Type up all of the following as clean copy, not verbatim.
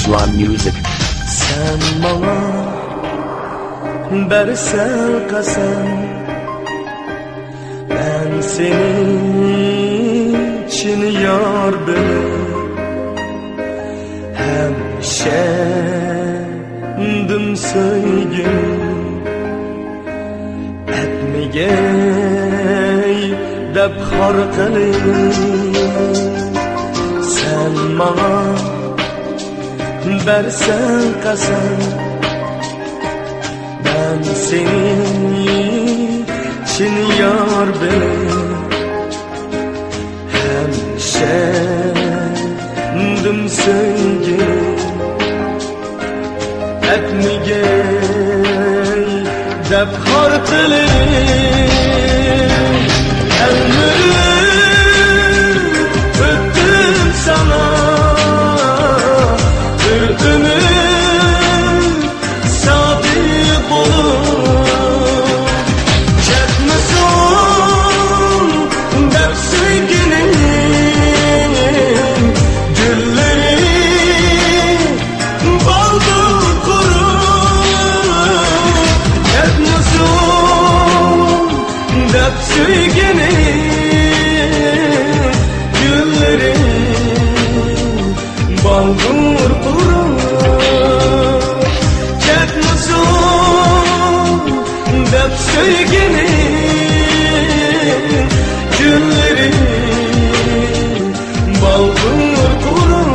Mezvan Music. Sen bana bersen qasam, ben senin için yar bilib hemşendim söygün etmegey deb xor qilib. Sen bana bersen qasam, ben senin için yar bilib hemşendim söygün etmegey deb xor qilib. Ömrüm öttüm sana, bir ömür sadık olup çekmesin deb sevginin gülleri baldır kurup çekmesin deb sevginin gülleri baldır kurup çekmesin deb sevginin gülleri baldır kurup.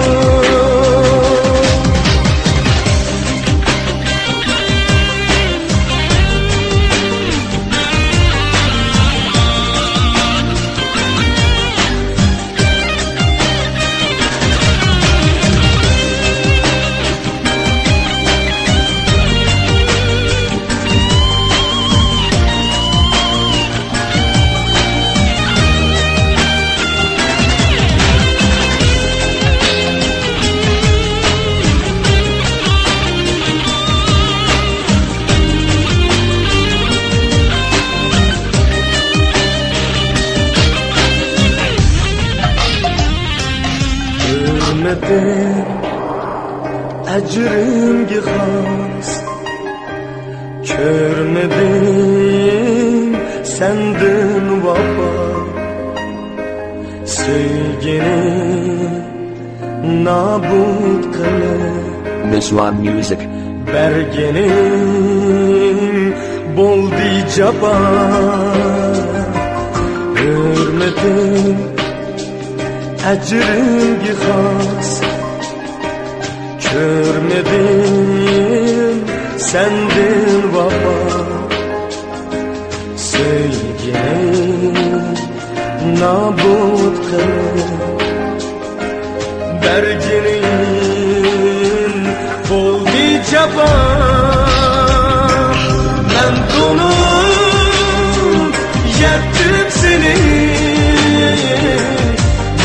Görmedim ecrimge xas, görmedim senden vapa, sevgini nabut kılıp Mezvan Music. bergenim boldi caba. Görmedim ecrimge xas, görmedim senden vapa, sevgini nabut kılıp bergenim boldi caba. Ben konup yettim seni,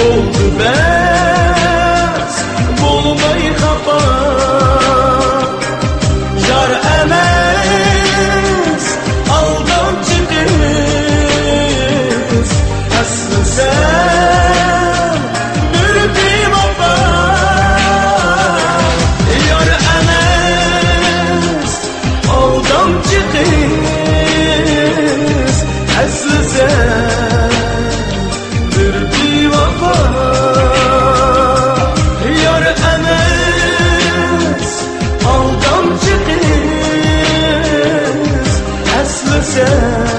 oldu bes bulmay xafa. Yar emes aldamcı kız, aslı sen bir vapa. Yar emes aldamcı kız, aslı sen bir vapa. Yar emes aldamcı kız, aslı sen